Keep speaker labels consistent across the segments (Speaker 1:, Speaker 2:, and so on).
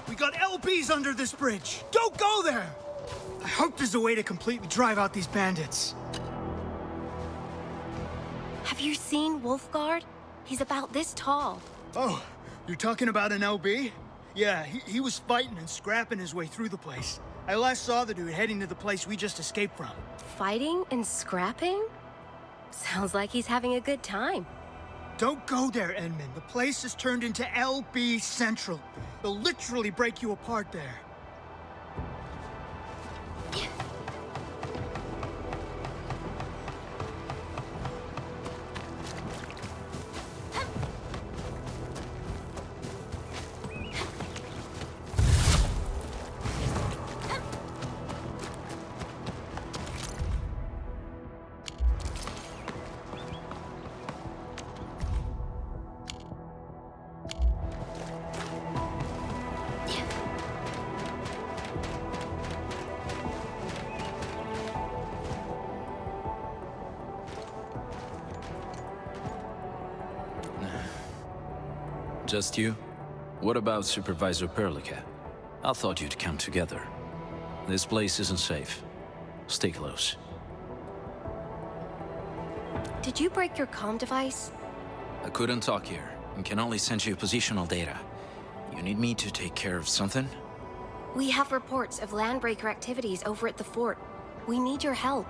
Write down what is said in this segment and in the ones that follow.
Speaker 1: We got LBs under this bridge! Don't go there! I hope there's a way to completely drive out these bandits.
Speaker 2: Have you seen Wulfgard? He's about this tall.
Speaker 1: Oh, you're talking about an LB? Yeah, he was fighting and scrapping his way through the place. I last saw the dude heading to the place we just escaped from.
Speaker 2: Fighting and scrapping? Sounds like he's having a good time.
Speaker 1: Don't go there, Edmund. The place has turned into LB Central. They'll literally break you apart there.
Speaker 3: Just you? What about Supervisor Perlica? I thought you'd come together. This place isn't safe. Stay close.
Speaker 2: Did you break your comm device?
Speaker 3: I couldn't talk here, and can only send you positional data. You need me to take care of something?
Speaker 2: We have reports of landbreaker activities over at the fort. We need your help.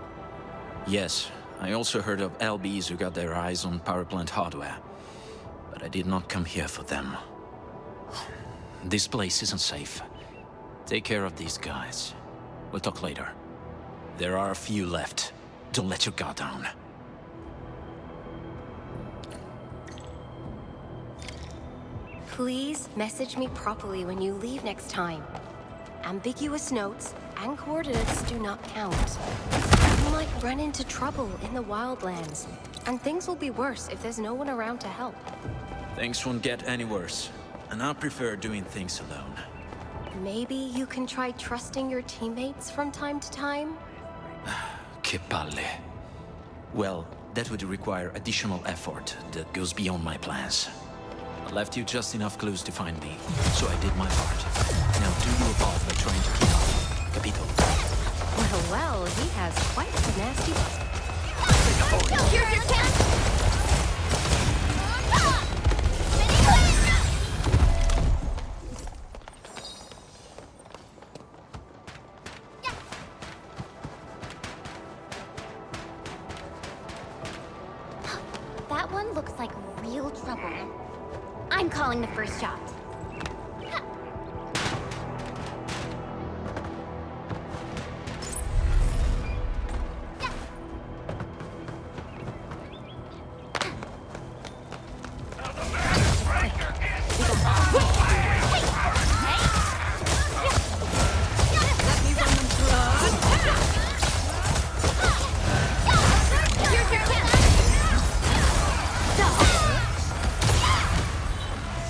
Speaker 3: Yes, I also heard of LBs who got their eyes on power plant hardware. But I did not come here for them. This place isn't safe. Take care of these guys. We'll talk later. There are a few left. Don't let your guard down.
Speaker 2: Please message me properly when you leave next time. Ambiguous notes and coordinates do not count. You might run into trouble in the wildlands, and things will be worse if there's no one around to help.
Speaker 3: Things won't get any worse, and I prefer doing things alone.
Speaker 2: Maybe you can try trusting your teammates from time to time?
Speaker 3: Che palle. Well, that would require additional effort that goes beyond my plans. I left you just enough clues to find me, so I did my part. Now do your part by trying to keep up. Capito?
Speaker 2: Well, he has quite a nasty...
Speaker 4: Here's your chance! That one looks like real trouble. I'm calling the first shot.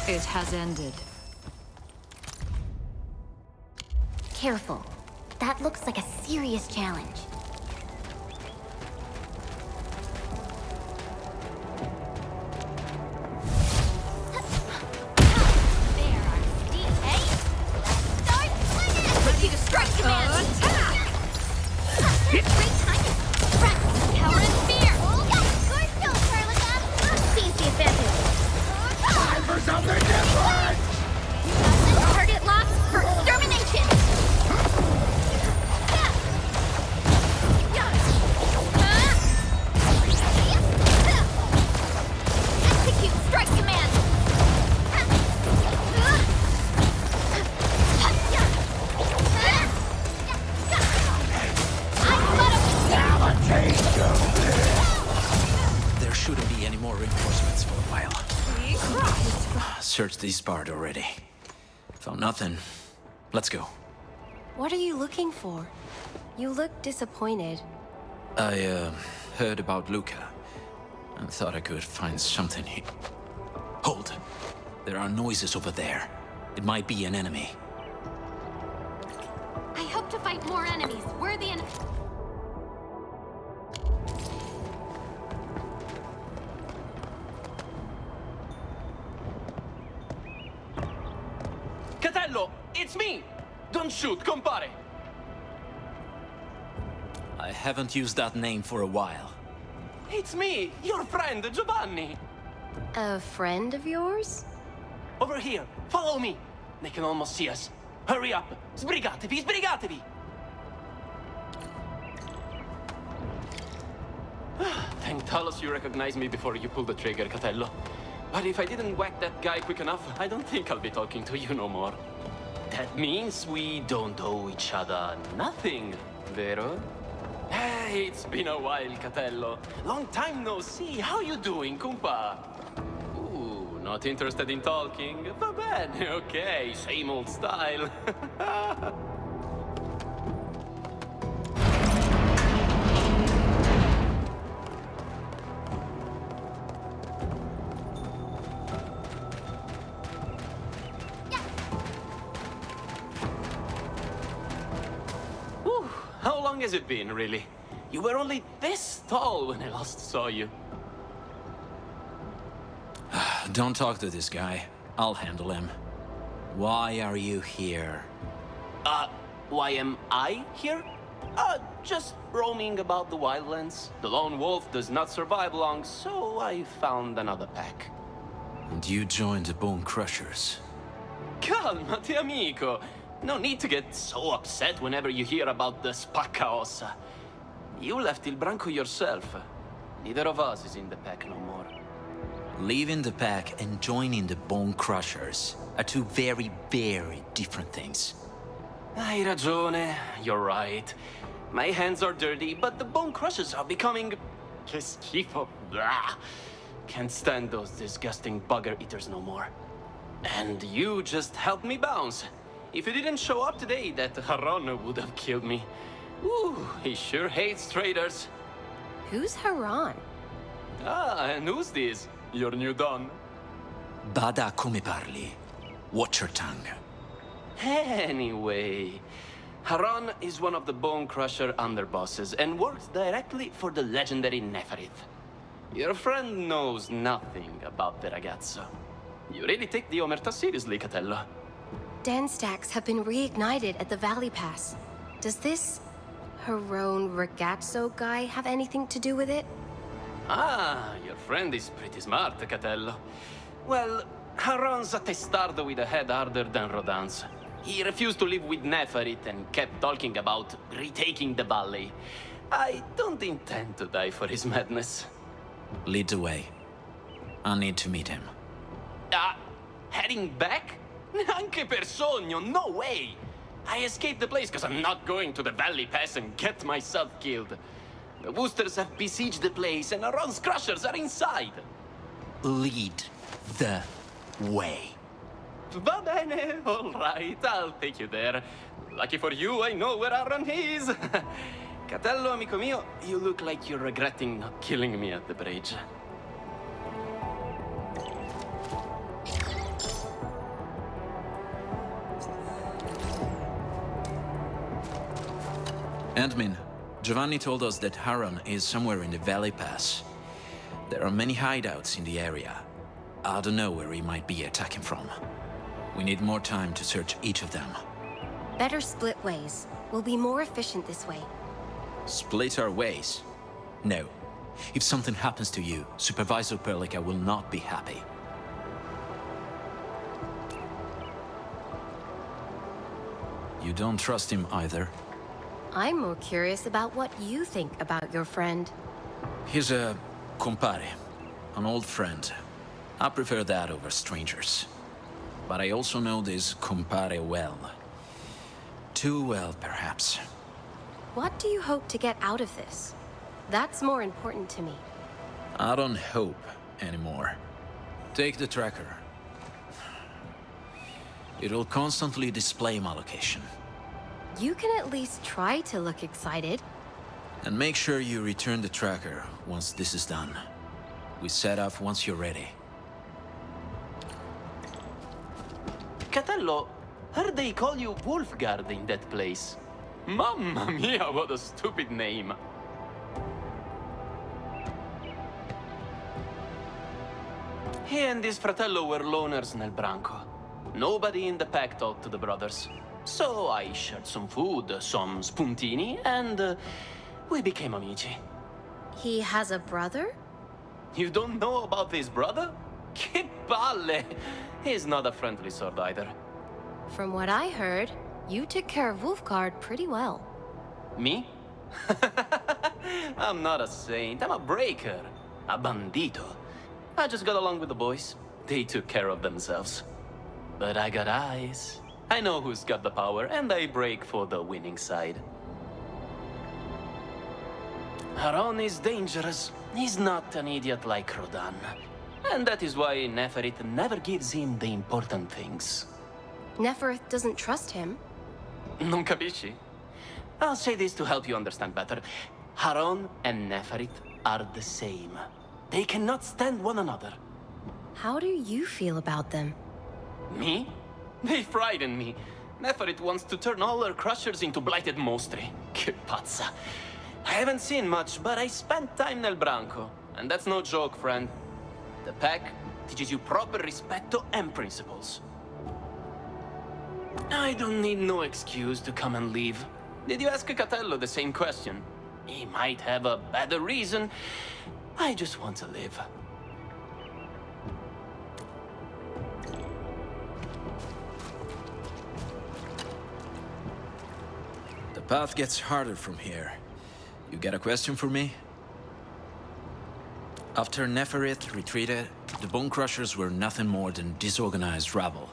Speaker 5: It has ended.
Speaker 4: Careful. That looks like a serious challenge. There are steep, hey? Start swinging! Ready to strike command! Great timing! Practice power and fear! Good still, Charlie. Seize the advantage.
Speaker 1: Time for something different!
Speaker 4: Target locked for extermination! Execute strike command!
Speaker 3: There shouldn't be any more reinforcements for a while. Searched this part already. Found nothing. Let's go.
Speaker 2: What are you looking for? You look disappointed.
Speaker 3: I, heard about Luca, and thought I could find something here. Hold! There are noises over there. It might be an enemy.
Speaker 4: I hope to fight more enemies worthy and...
Speaker 6: Catello, It's me! Don't shoot, compare!
Speaker 3: I haven't used that name for a while.
Speaker 6: It's me, your friend, Giovanni!
Speaker 2: A friend of yours?
Speaker 6: Over here, follow me! They can almost see us. Hurry up! Sbrigatevi, sbrigatevi! Thank Talos you recognized me before you pulled the trigger, Catello. But if I didn't whack that guy quick enough, I don't think I'll be talking to you no more. That means we don't owe each other nothing, vero? Hey, it's been a while, Catello. Long time no see. How you doing, compa? Ooh, not interested in talking? Va bene, okay, same old style. Whew, how long has it been, really? You were only this tall when I last saw you.
Speaker 3: Don't talk to this guy. I'll handle him. Why are you here?
Speaker 6: Why am I here? Just roaming about the wildlands. The lone wolf does not survive long, so I found another pack.
Speaker 3: And you joined the Bone Crushers.
Speaker 6: Calmati, amico. No need to get so upset whenever you hear about the Spacca Ossa. You left Il Branco yourself. Neither of us is in the pack no more.
Speaker 3: Leaving the pack and joining the Bone Crushers are two very, very different things.
Speaker 6: Hai ragione, you're right. My hands are dirty, but the Bone Crushers are becoming... che schifo. Blah. Can't stand those disgusting bugger eaters no more. And you just helped me bounce. If you didn't show up today, that Haron would have killed me. Ooh, he sure hates traitors.
Speaker 2: Who's Haran?
Speaker 6: Ah, and who's this? Your new Don?
Speaker 3: Bada come parli. Watch your tongue.
Speaker 6: Anyway, Haran is one of the Bone Crusher underbosses and works directly for the legendary Neferith. Your friend knows nothing about the ragazzo. You really take the omerta seriously, Catello.
Speaker 2: Den stacks have been reignited at the Valley Pass. Does this Haron ragazzo guy have anything to do with it?
Speaker 6: Ah, your friend is pretty smart, Catello. Well, Haran's a testardo with a head harder than Rodan's. He refused to live with Neferit and kept talking about retaking the valley. I don't intend to die for his madness.
Speaker 3: Lead the way. I need to meet him.
Speaker 6: Heading back? Anche per sogno, no way! I escaped the place because I'm not going to the Valley Pass and get myself killed. The Woosters have besieged the place and Haran's Crushers are inside.
Speaker 3: Lead the way.
Speaker 6: Va bene, all right, I'll take you there. Lucky for you, I know where Haran is. Catello, amico mio, you look like you're regretting not killing me at the bridge.
Speaker 3: Admin, Giovanni told us that Haran is somewhere in the Valley Pass. There are many hideouts in the area. I don't know where he might be attacking from. We need more time to search each of them.
Speaker 2: Better split ways. We'll be more efficient this way.
Speaker 3: Split our ways? No. If something happens to you, Supervisor Perlica will not be happy. You don't trust him either?
Speaker 2: I'm more curious about what you think about your friend.
Speaker 3: He's a compare, an old friend. I prefer that over strangers. But I also know this compare well. Too well, perhaps.
Speaker 2: What do you hope to get out of this? That's more important to me.
Speaker 3: I don't hope anymore. Take the tracker. It'll constantly display my location.
Speaker 2: You can at least try to look excited.
Speaker 3: And make sure you return the tracker once this is done. We set off once you're ready.
Speaker 6: Catello, heard they call you Wulfgard in that place. Mamma mia, what a stupid name. He and his fratello were loners nel branco. Nobody in the pack talked to the brothers. So I shared some food, some spuntini, and we became amici.
Speaker 2: He has a brother?
Speaker 6: You don't know about his brother? Che palle! He's not a friendly sort either.
Speaker 2: From what I heard, you took care of Wulfgard pretty well.
Speaker 6: Me? I'm not a saint, I'm a breaker. A bandito. I just got along with the boys. They took care of themselves. But I got eyes. I know who's got the power, and I break for the winning side. Haron is dangerous. He's not an idiot like Rodan. And that is why Neferit never gives him the important things.
Speaker 2: Neferith doesn't trust him.
Speaker 6: Non capisci? I'll say this to help you understand better. Haron and Neferit are the same. They cannot stand one another.
Speaker 2: How do you feel about them?
Speaker 6: Me? They frighten me. Neferit wants to turn all her crushers into blighted mostri. Che pazza. I haven't seen much, but I spent time nel branco. And that's no joke, friend. The pack teaches you proper rispetto and principles. I don't need no excuse to come and leave. Did you ask Catello the same question? He might have a better reason. I just want to live.
Speaker 3: The path gets harder from here. You got a question for me? After Neferith retreated, the Bone Crushers were nothing more than disorganized rabble.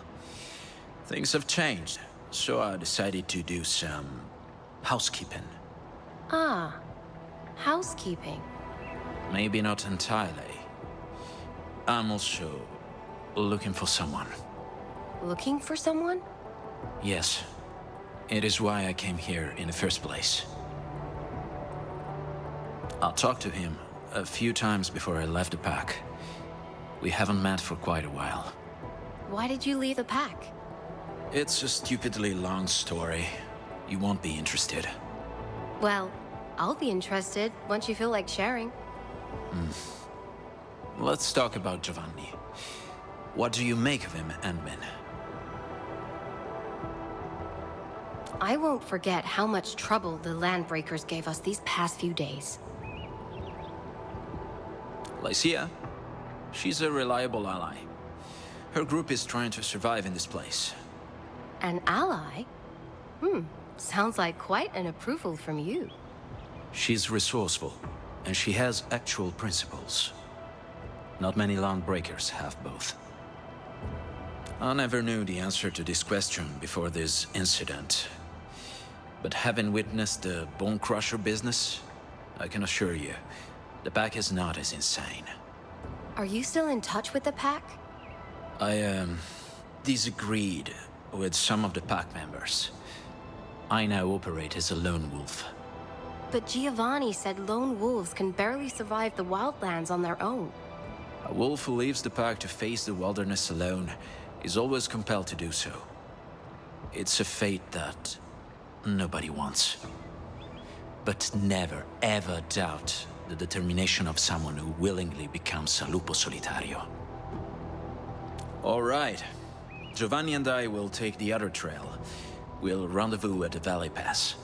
Speaker 3: Things have changed, so I decided to do some housekeeping.
Speaker 2: Ah, housekeeping.
Speaker 3: Maybe not entirely. I'm also looking for someone.
Speaker 2: Looking for someone?
Speaker 3: Yes. It is why I came here in the first place. I talked to him a few times before I left the pack. We haven't met for quite a while.
Speaker 2: Why did you leave the pack?
Speaker 3: It's a stupidly long story. You won't be interested.
Speaker 2: Well, I'll be interested once you feel like sharing.
Speaker 3: Let's talk about Giovanni. What do you make of him, Endman?
Speaker 2: I won't forget how much trouble the Landbreakers gave us these past few days.
Speaker 3: Lycia? She's a reliable ally. Her group is trying to survive in this place.
Speaker 2: An ally? Sounds like quite an approval from you.
Speaker 3: She's resourceful, and she has actual principles. Not many Landbreakers have both. I never knew the answer to this question before this incident. But having witnessed the Bone Crusher business, I can assure you, the pack is not as insane.
Speaker 2: Are you still in touch with the pack?
Speaker 3: I, disagreed with some of the pack members. I now operate as a lone wolf.
Speaker 2: But Giovanni said lone wolves can barely survive the wildlands on their own.
Speaker 3: A wolf who leaves the pack to face the wilderness alone is always compelled to do so. It's a fate that nobody wants. But never, ever doubt the determination of someone who willingly becomes a lupo solitario. All right. Giovanni and I will take the other trail. We'll rendezvous at the Valley Pass.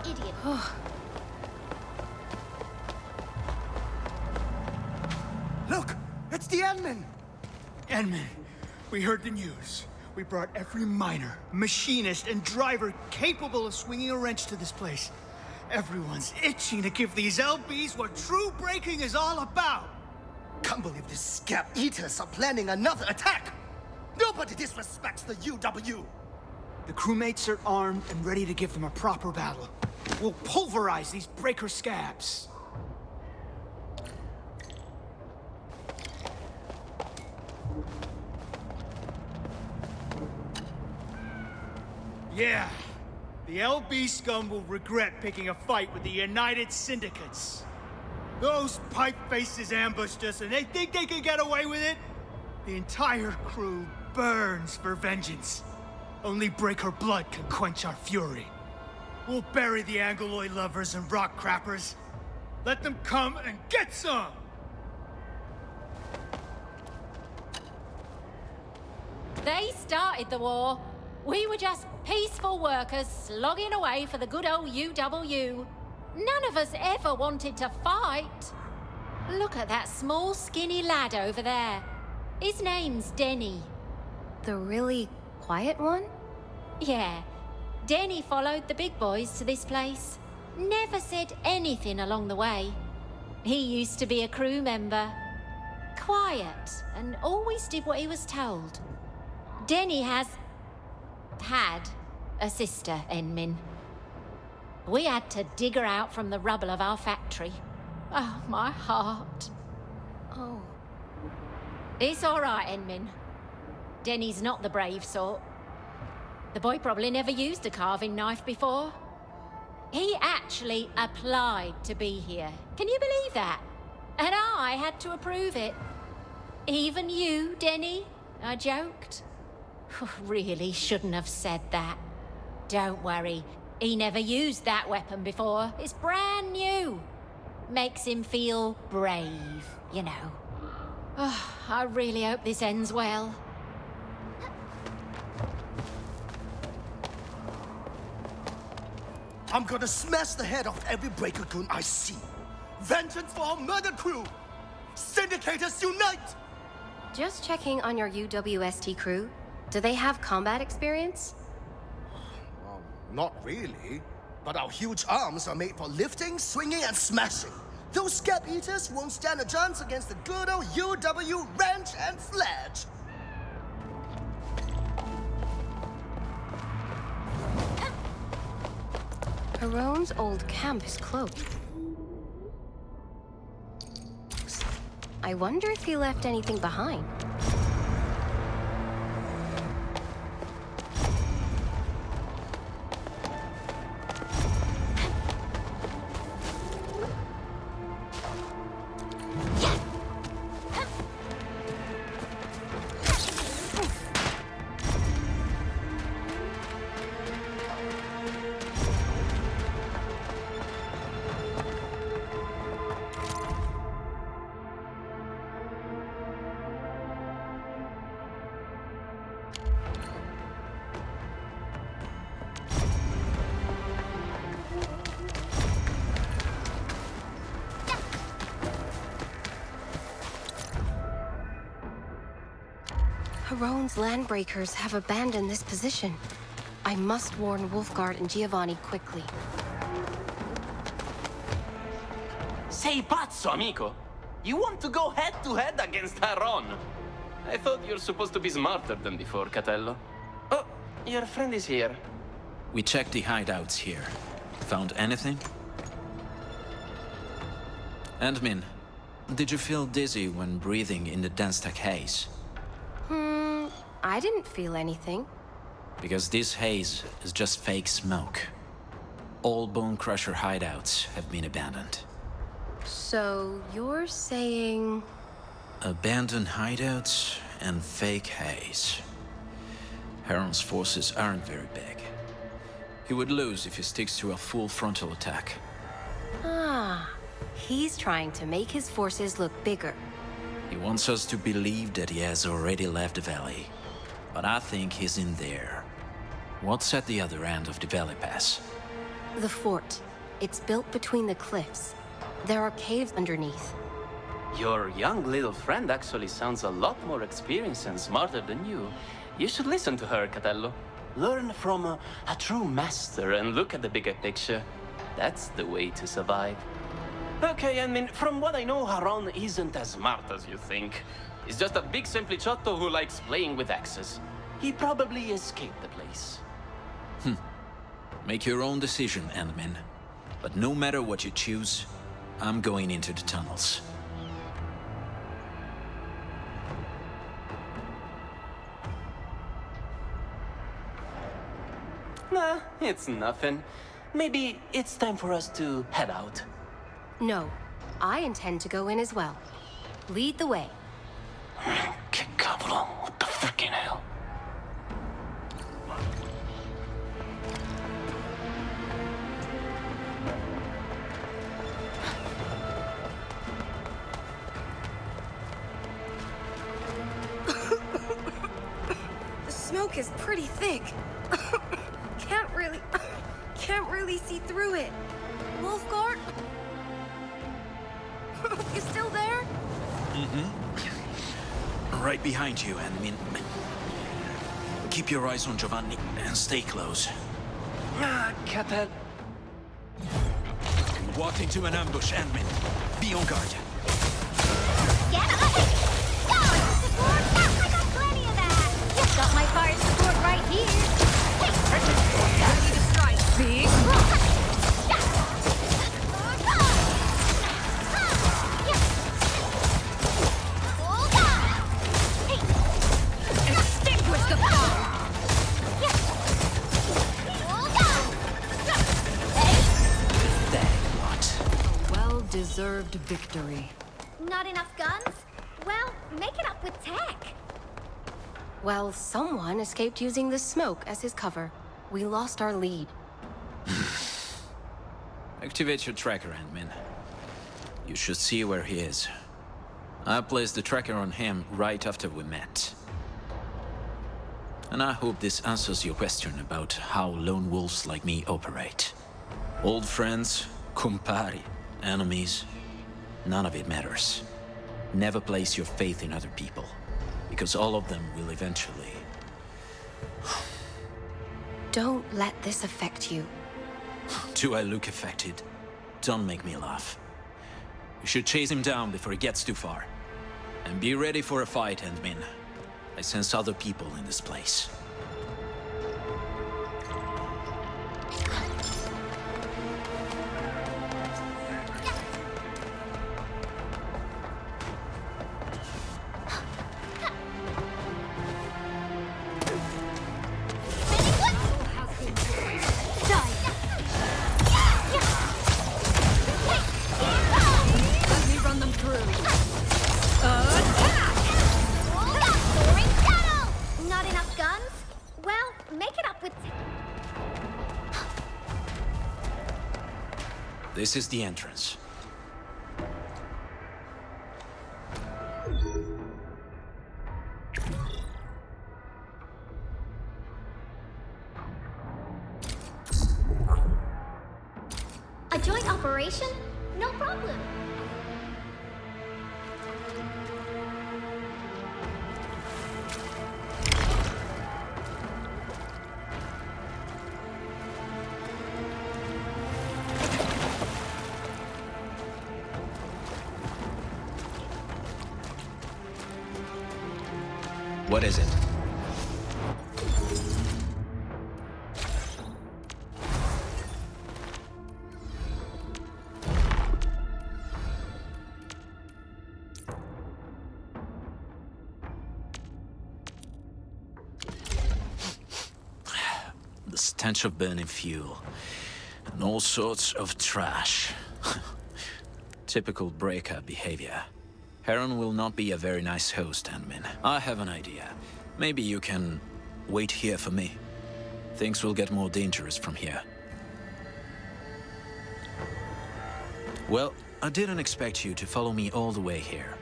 Speaker 4: Idiot.
Speaker 1: Look! It's the Endman! Endman, we heard the news. We brought every miner, machinist, and driver capable of swinging a wrench to this place. Everyone's itching to give these LBs what true breaking is all about.
Speaker 7: Can't believe these scab eaters are planning another attack. Nobody disrespects the UW!
Speaker 1: The crewmates are armed and ready to give them a proper battle. We'll pulverize these breaker scabs. Yeah, the LB scum will regret picking a fight with the United Syndicates. Those pipe faces ambushed us and they think they can get away with it? The entire crew burns for vengeance. Only breaker blood can quench our fury. We'll bury the Angoloid lovers and rock crappers. Let them come and get some!
Speaker 5: They started the war. We were just peaceful workers slogging away for the good old UW. None of us ever wanted to fight. Look at that small, skinny lad over there. His name's Denny.
Speaker 2: The really quiet one?
Speaker 5: Yeah. Denny followed the big boys to this place. Never said anything along the way. He used to be a crew member. Quiet, and always did what he was told. Denny had a sister, Enmin. We had to dig her out from the rubble of our factory. Oh, my heart.
Speaker 2: Oh.
Speaker 5: It's all right, Enmin. Denny's not the brave sort. The boy probably never used a carving knife before. He actually applied to be here. Can you believe that? And I had to approve it. Even you, Denny? I joked. Really shouldn't have said that. Don't worry. He never used that weapon before. It's brand new. Makes him feel brave, you know. Oh, I really hope this ends well.
Speaker 7: I'm gonna smash the head off every breaker goon I see. Vengeance for our murdered crew! Syndicators unite!
Speaker 2: Just checking on your UWST crew. Do they have combat experience?
Speaker 7: Well, not really. But our huge arms are made for lifting, swinging, and smashing. Those scab eaters won't stand a chance against the good old UW wrench and sledge.
Speaker 2: Harone's old camp is closed. I wonder if he left anything behind. Harone's landbreakers have abandoned this position. I must warn Wulfgard and Giovanni quickly.
Speaker 6: Sei pazzo, amico? You want to go head-to-head against Harone? I thought you're supposed to be smarter than before, Catello. Oh, your friend is here.
Speaker 3: We checked the hideouts here. Found anything? Endmin, did you feel dizzy when breathing in the dense tech haze?
Speaker 2: I didn't feel anything.
Speaker 3: Because this haze is just fake smoke. All Bone Crusher hideouts have been abandoned.
Speaker 2: So you're saying...
Speaker 3: Abandoned hideouts and fake haze. Heron's forces aren't very big. He would lose if he sticks to a full frontal attack.
Speaker 2: Ah, he's trying to make his forces look bigger.
Speaker 3: He wants us to believe that he has already left the valley. But I think he's in there. What's at the other end of the valley pass?
Speaker 2: The fort. It's built between the cliffs. There are caves underneath.
Speaker 6: Your young little friend actually sounds a lot more experienced and smarter than you. You should listen to her, Catello. Learn from a true master and look at the bigger picture. That's the way to survive. Okay, I mean, from what I know, Harone isn't as smart as you think. He's just a big sempliciotto who likes playing with axes. He probably escaped the place.
Speaker 3: Make your own decision, Endmin. But no matter what you choose, I'm going into the tunnels.
Speaker 6: Nah, it's nothing. Maybe it's time for us to head out.
Speaker 2: No, I intend to go in as well. Lead the way.
Speaker 6: Que cabrón, what the freaking hell?
Speaker 2: The smoke is pretty thick. Can't really see through it. Wulfgard? You still there?
Speaker 3: Right behind you, Endmin. Keep your eyes on Giovanni and stay close.
Speaker 6: Catel.
Speaker 3: You walked into an ambush, Endmin. Be on guard.
Speaker 4: Get up! Fire support! I got plenty of that!
Speaker 5: You've got my fire support right here. Ready to strike, big. Extinguish the fire!
Speaker 3: What?
Speaker 2: Well-deserved victory.
Speaker 4: Not enough guns? Well, make it up with tech.
Speaker 2: Well, someone escaped using the smoke as his cover. We lost our lead.
Speaker 3: Activate your tracker, Endmin. You should see where he is. I placed the tracker on him right after we met. And I hope this answers your question about how lone wolves like me operate. Old friends, compari, enemies, none of it matters. Never place your faith in other people, because all of them will eventually...
Speaker 2: Don't let this affect you.
Speaker 3: Do I look affected? Don't make me laugh. You should chase him down before he gets too far. And be ready for a fight, Endmin. I sense other people in this place.
Speaker 5: Let me run them through. Attack!
Speaker 4: Soaring shadow! Not enough guns? Well, make it up with...
Speaker 3: This is the entrance.
Speaker 4: A joint operation? No problem.
Speaker 3: What is it? The stench of burning fuel and all sorts of trash. Typical breaker behavior. Heron will not be a very nice host, Endmin. I have an idea. Maybe you can wait here for me. Things will get more dangerous from here. Well, I didn't expect you to follow me all the way here.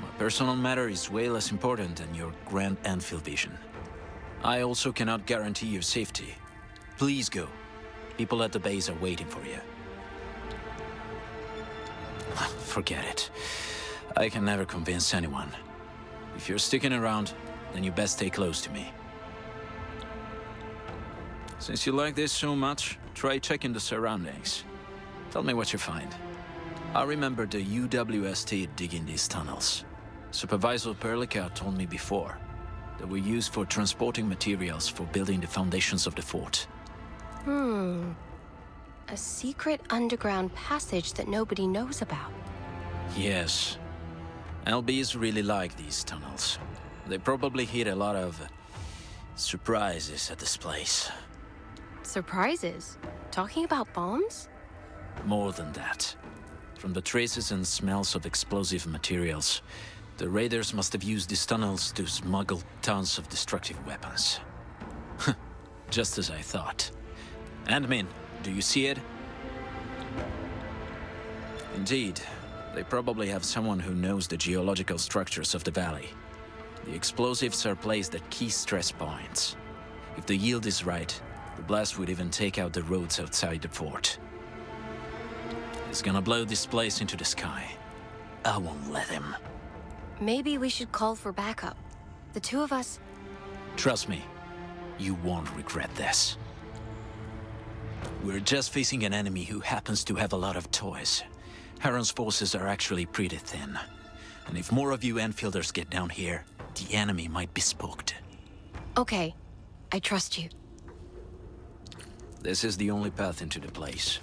Speaker 3: My personal matter is way less important than your grand Endfield vision. I also cannot guarantee your safety. Please go. People at the base are waiting for you. Forget it. I can never convince anyone. If you're sticking around, then you best stay close to me. Since you like this so much, try checking the surroundings. Tell me what you find. I remember the UWST digging these tunnels. Supervisor Perlica told me before. They were used for transporting materials for building the foundations of the fort.
Speaker 2: A secret underground passage that nobody knows about.
Speaker 3: Yes. LBs really like these tunnels. They probably hid a lot of surprises at this place.
Speaker 2: Surprises? Talking about bombs?
Speaker 3: More than that. From the traces and smells of explosive materials, the raiders must have used these tunnels to smuggle tons of destructive weapons. Just as I thought. Admin, do you see it? Indeed. They probably have someone who knows the geological structures of the valley. The explosives are placed at key stress points. If the yield is right, the blast would even take out the roads outside the fort. He's gonna blow this place into the sky. I won't let him.
Speaker 2: Maybe we should call for backup. The two of us...
Speaker 3: Trust me, you won't regret this. We're just facing an enemy who happens to have a lot of toys. Harron's forces are actually pretty thin. And if more of you Enfielders get down here, the enemy might be spooked.
Speaker 2: Okay, I trust you.
Speaker 3: This is the only path into the place.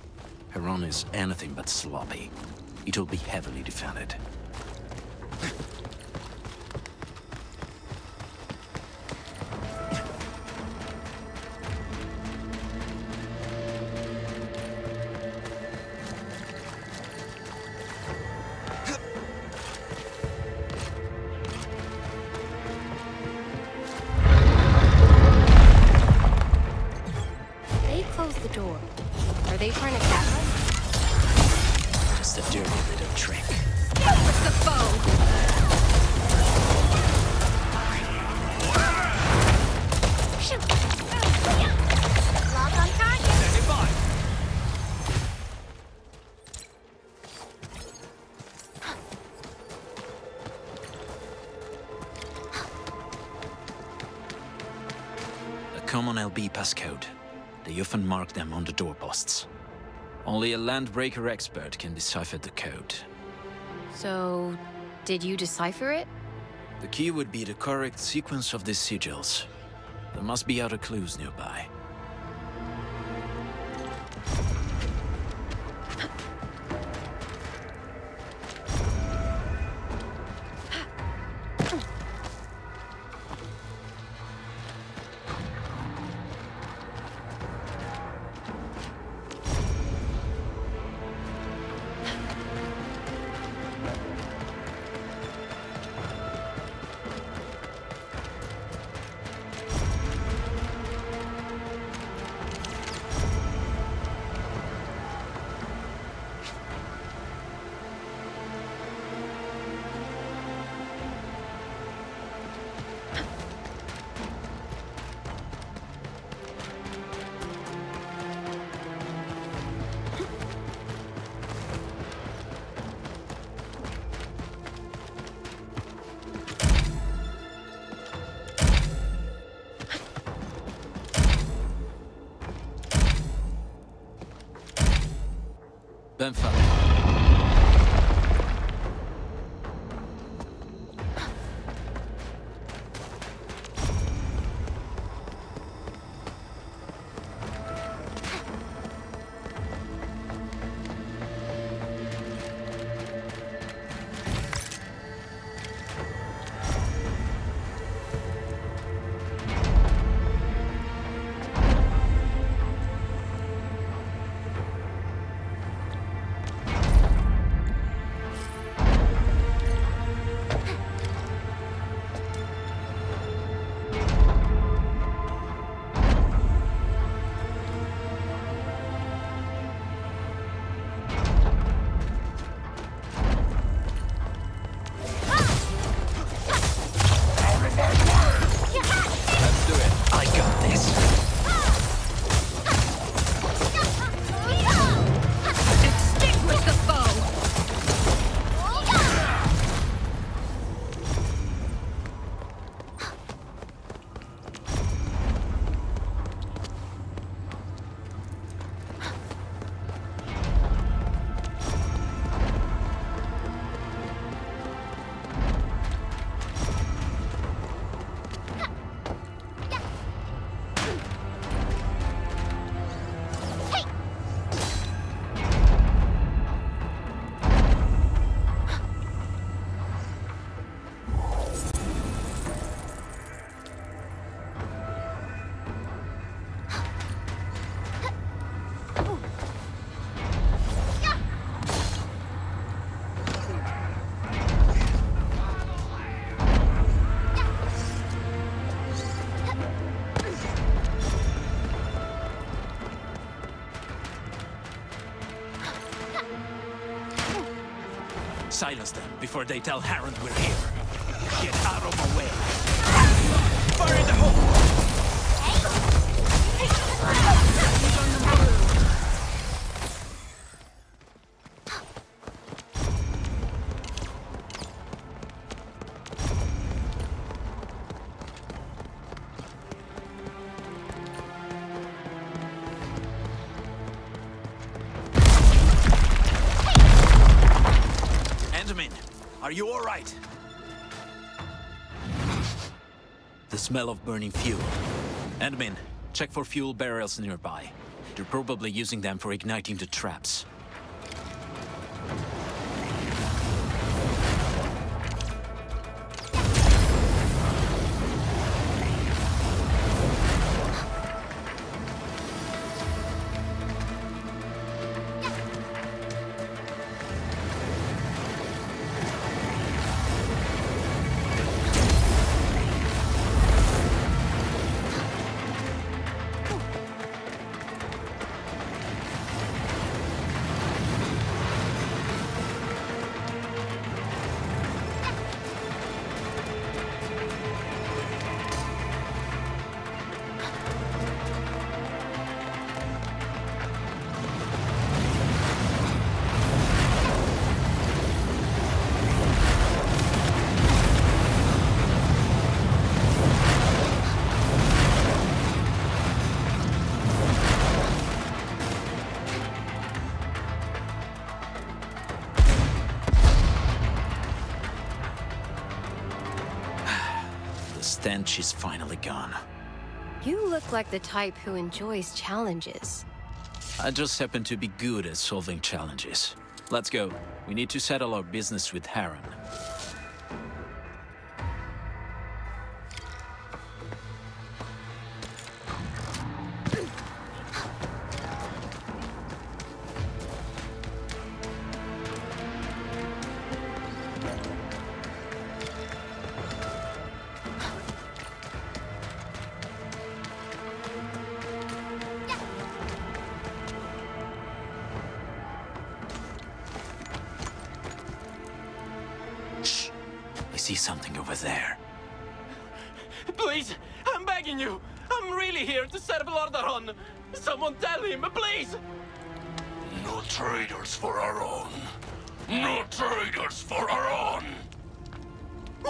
Speaker 3: Harron is anything but sloppy. It'll be heavily defended.
Speaker 2: They closed the door. Are they trying to catch us?
Speaker 3: Just a dirty little trick.
Speaker 2: With the foe!
Speaker 4: Shoot! Lock on target!
Speaker 3: A common LB passcode. They often mark them on the doorposts. Only a landbreaker expert can decipher the code.
Speaker 2: So, did you decipher it?
Speaker 3: The key would be the correct sequence of these sigils. There must be other clues nearby. Benfa. Silence them before they tell Harren we're here. Get out of my way. Fire in the hole! Are you all right? The smell of burning fuel. Admin, check for fuel barrels nearby. They're probably using them for igniting the traps. The stench is finally gone.
Speaker 2: You look like the type who enjoys challenges.
Speaker 3: I just happen to be good at solving challenges. Let's go. We need to settle our business with Harren. I see something over there.
Speaker 6: Please, I'm begging you. I'm really here to serve Lord Aron. Someone tell him, please.
Speaker 8: No traitors for our own. No traitors for our own.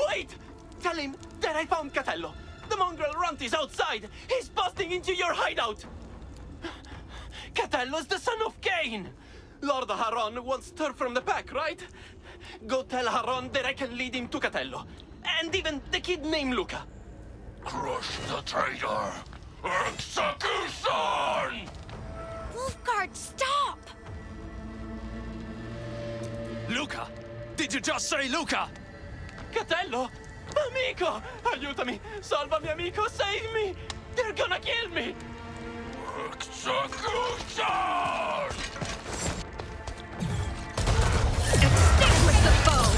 Speaker 6: Wait! Tell him that I found Catello. The mongrel runt is outside. He's busting into your hideout. Catello's the son of Cain. Lord Haron wants her from the pack, right? Go tell Haron that I can lead him to Catello. And even the kid named Luca.
Speaker 8: Crush the traitor. Execution!
Speaker 2: Wulfgard, stop!
Speaker 3: Luca! Did you just say Luca?
Speaker 6: Catello! Amico! Aiutami! Salvami, amico! Save me! They're gonna kill me!
Speaker 8: Execution!
Speaker 2: Extinguish the foe!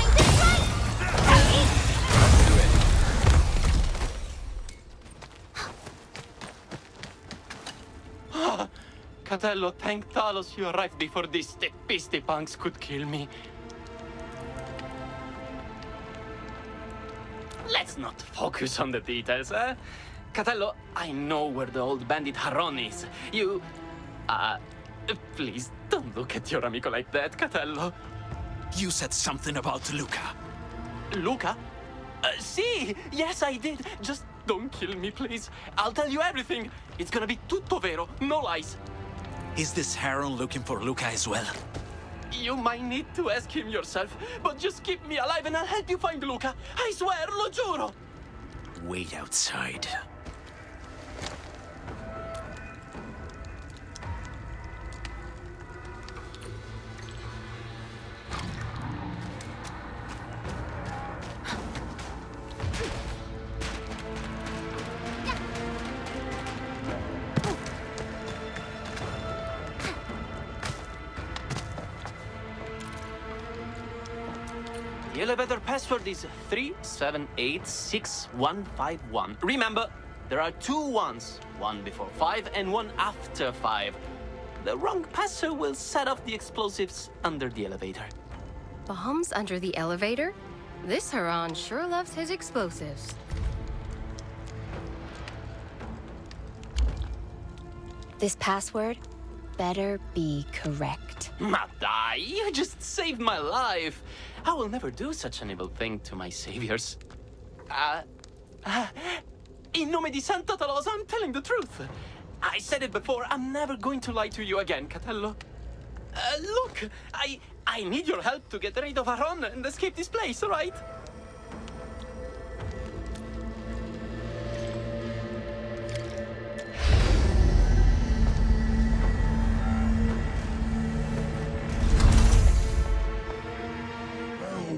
Speaker 6: Catello, thank Talos you arrived before these stepisty punks could kill me. Let's not focus on the details, eh? Catello, I know where the old bandit Haron is. You... please, don't look at your amico like that, Catello.
Speaker 3: You said something about Luca.
Speaker 6: Luca? See, yes, I did. Just don't kill me, please. I'll tell you everything. It's gonna be tutto vero, no lies.
Speaker 3: Is this Harren looking for Luca as well?
Speaker 6: You might need to ask him yourself, but just keep me alive and I'll help you find Luca. I swear, lo giuro.
Speaker 3: Wait outside.
Speaker 6: The elevator password is 3786151. Remember, there are 2 ones, one before 5 and one after 5. The wrong passer will set off the explosives under the elevator.
Speaker 2: Bombs under the elevator? This Huron sure loves his explosives. This password better be correct.
Speaker 6: Madai, you just saved my life. I will never do such an evil thing to my saviors. In nome di Santa Tolosa, I'm telling the truth. I said it before, I'm never going to lie to you again, Catello. Look, I need your help to get rid of Aron and escape this place, all right?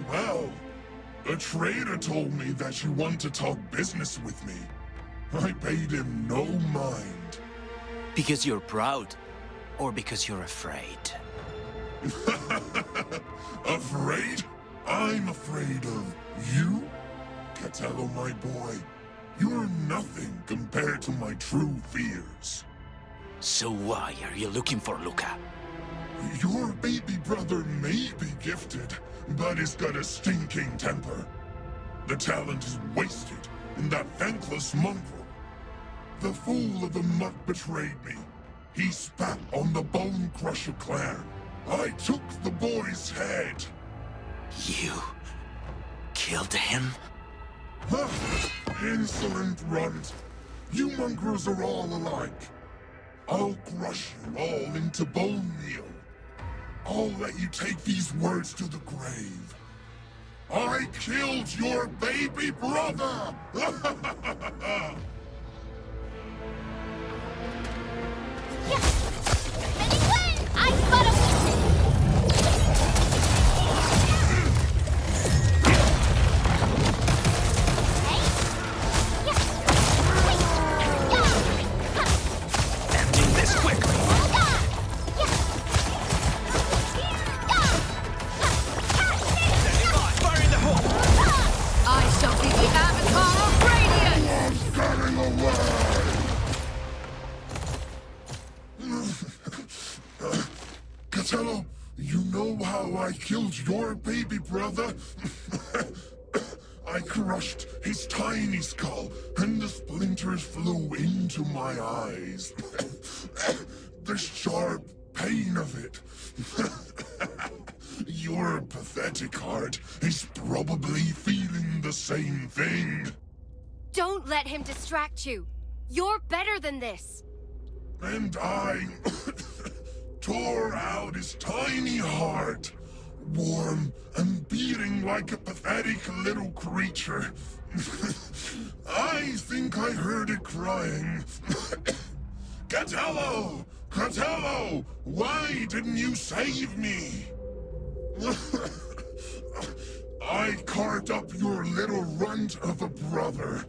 Speaker 8: Well, a trader told me that you want to talk business with me. I paid him no mind.
Speaker 3: Because you're proud, or because you're afraid?
Speaker 8: Afraid? I'm afraid of you? Catello, my boy, you're nothing compared to my true fears.
Speaker 3: So why are you looking for Luca?
Speaker 8: Your baby brother may be gifted, but he's got a stinking temper. The talent is wasted in that thankless mongrel. The fool of the mutt betrayed me. He spat on the Bone Crusher clan. I took the boy's head.
Speaker 3: You killed him?
Speaker 8: Huh. Insolent runt. You mongrels are all alike. I'll crush you all into bone meal. I'll let you take these words to the grave. I killed your baby brother!
Speaker 3: Ending this quickly. Fire in the hole!
Speaker 2: I shall be the avatar of radiance!
Speaker 8: I'm getting away! Catello, you know how I killed your baby brother? I crushed his tiny skull, and the splinters flew into my eyes. The sharp pain of it. Your pathetic heart is probably feeling the same thing.
Speaker 2: Don't let him distract you. You're better than this.
Speaker 8: And I tore out his tiny heart, warm and beating like a pathetic little creature. I think I heard it crying. Catello! Catello! Why didn't you save me? I carved up your little runt of a brother.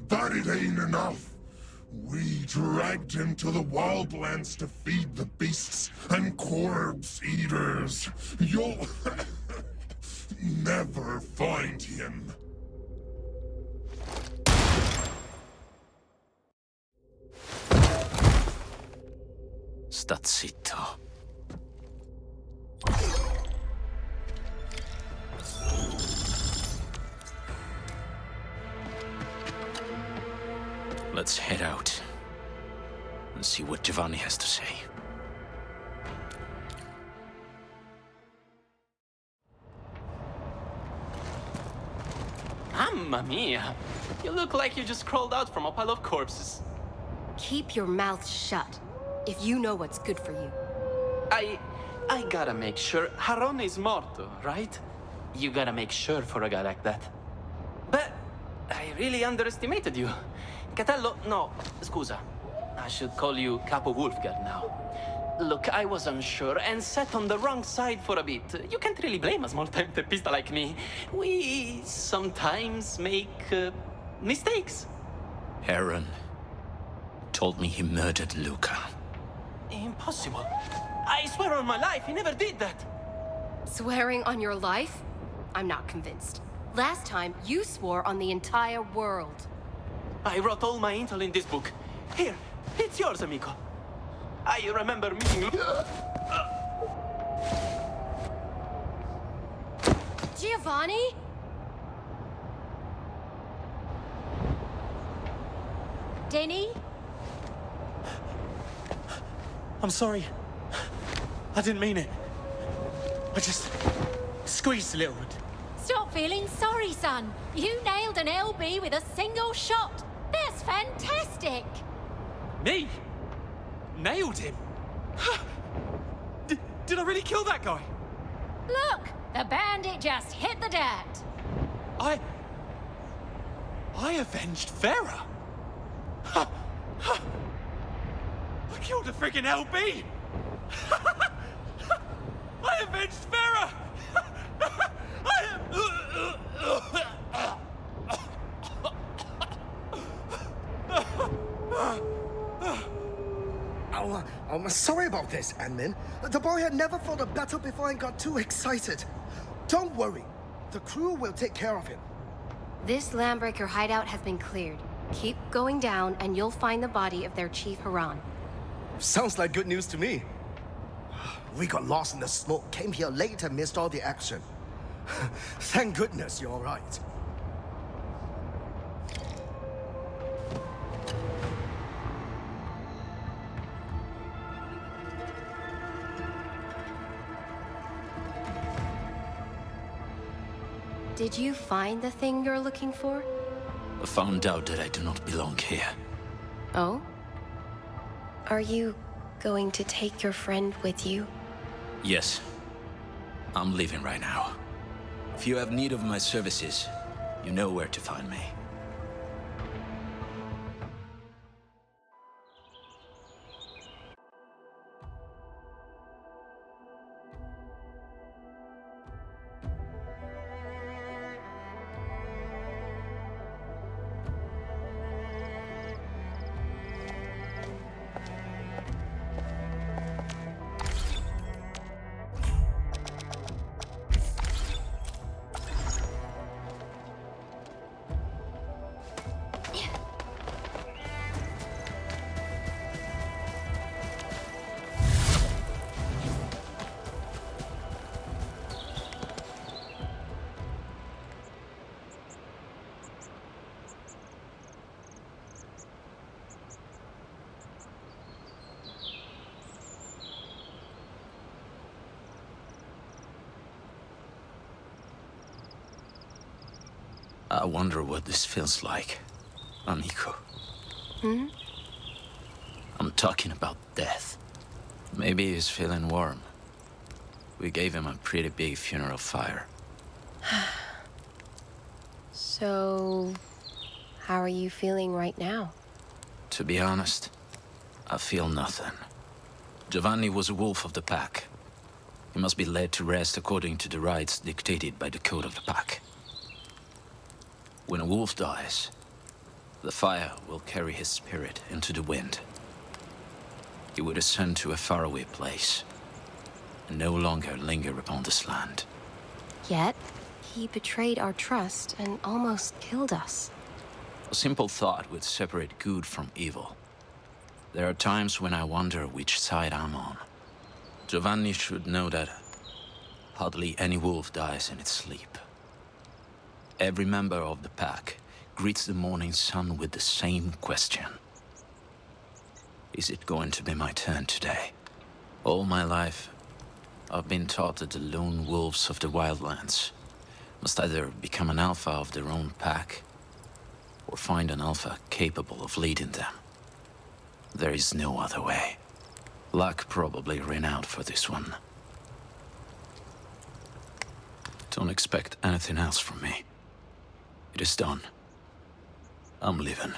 Speaker 8: But it ain't enough. We dragged him to the wildlands to feed the beasts and corpse eaters. You'll never find him.
Speaker 3: Sta zitto. Let's head out and see what Giovanni has to say.
Speaker 6: Mamma mia! You look like you just crawled out from a pile of corpses.
Speaker 2: Keep your mouth shut, if you know what's good for you.
Speaker 6: I gotta make sure Haron is morto, right? You gotta make sure for a guy like that. But I really underestimated you. Catello, no, scusa. I should call you Capo Wulfgard now. Look, I was unsure and sat on the wrong side for a bit. You can't really blame a small-time teppista like me. We sometimes make mistakes.
Speaker 3: Aaron told me he murdered Luca.
Speaker 6: Impossible. I swear on my life, he never did that.
Speaker 2: Swearing on your life? I'm not convinced. Last time, you swore on the entire world.
Speaker 6: I wrote all my intel in this book. Here, it's yours, amico. I remember meeting
Speaker 2: Giovanni?
Speaker 5: Denny?
Speaker 9: I'm sorry. I didn't mean it. I just squeezed a little bit.
Speaker 5: Stop feeling sorry, son. You nailed an LB with a single shot. That's fantastic.
Speaker 9: Me? Nailed him? Did I really kill that guy?
Speaker 5: Look, the bandit just hit the dirt.
Speaker 9: I avenged Farah. I killed a friggin' LB. I avenged Farah.
Speaker 7: I'm sorry about this, admin. The boy had never fought a battle before and got too excited. Don't worry. The crew will take care of him.
Speaker 2: This Landbreaker hideout has been cleared. Keep going down and you'll find the body of their chief Haran.
Speaker 7: Sounds like good news to me. We got lost in the smoke, came here late and missed all the action. Thank goodness you're all right.
Speaker 2: Did you find the thing you're looking for?
Speaker 3: I found out that I do not belong here.
Speaker 2: Oh? Are you going to take your friend with you?
Speaker 3: Yes. I'm leaving right now. If you have need of my services, you know where to find me. I wonder what this feels like, Amiko.
Speaker 2: Hmm?
Speaker 3: I'm talking about death. Maybe he's feeling warm. We gave him a pretty big funeral fire.
Speaker 2: So, how are you feeling right now?
Speaker 3: To be honest, I feel nothing. Giovanni was a wolf of the pack. He must be led to rest according to the rites dictated by the code of the pack. When a wolf dies, the fire will carry his spirit into the wind. He would ascend to a faraway place, and no longer linger upon this land.
Speaker 2: Yet, he betrayed our trust and almost killed us.
Speaker 3: A simple thought would separate good from evil. There are times when I wonder which side I'm on. Giovanni should know that hardly any wolf dies in its sleep. Every member of the pack greets the morning sun with the same question. Is it going to be my turn today? All my life, I've been taught that the lone wolves of the wildlands must either become an alpha of their own pack, or find an alpha capable of leading them. There is no other way. Luck probably ran out for this one. Don't expect anything else from me. It is done. I'm leaving.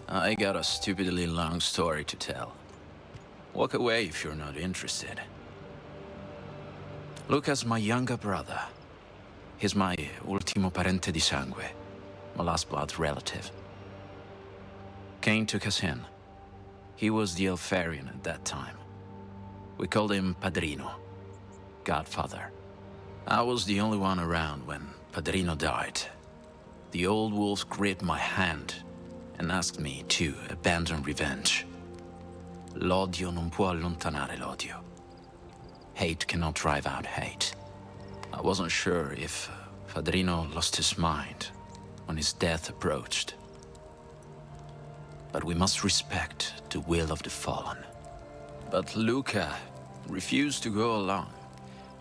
Speaker 3: I got a stupidly long story to tell. Walk away if you're not interested. Luca's my younger brother. He's my ultimo parente di sangue, my last blood relative. Kane took us in. He was the Elfarian at that time. We called him Padrino, Godfather. I was the only one around when Padrino died. The old wolf gripped my hand and asked me to abandon revenge. L'odio non può allontanare l'odio. Hate cannot drive out hate. I wasn't sure if Padrino lost his mind when his death approached. But we must respect the will of the fallen. But Luca refused to go along.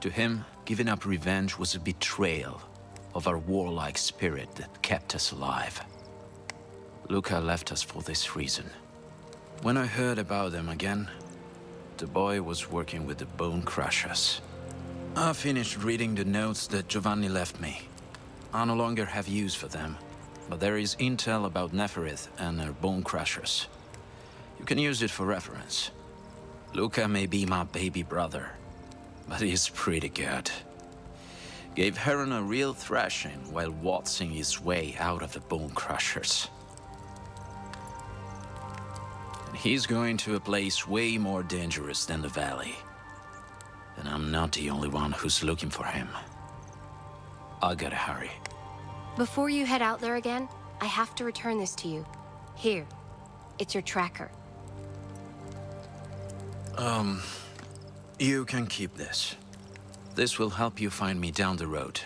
Speaker 3: To him, giving up revenge was a betrayal of our warlike spirit that kept us alive. Luca left us for this reason. When I heard about them again, the boy was working with the Bone Crushers. I finished reading the notes that Giovanni left me. I no longer have use for them, but there is intel about Neferith and her Bone Crushers. You can use it for reference. Luca may be my baby brother, but he's pretty good. Gave Heron a real thrashing while waltzing his way out of the Bone Crushers. And he's going to a place way more dangerous than the Valley. And I'm not the only one who's looking for him. I gotta hurry.
Speaker 2: Before you head out there again, I have to return this to you. Here, it's your tracker.
Speaker 3: You can keep this. This will help you find me down the road.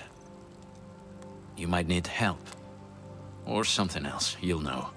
Speaker 3: You might need help. Or something else, you'll know.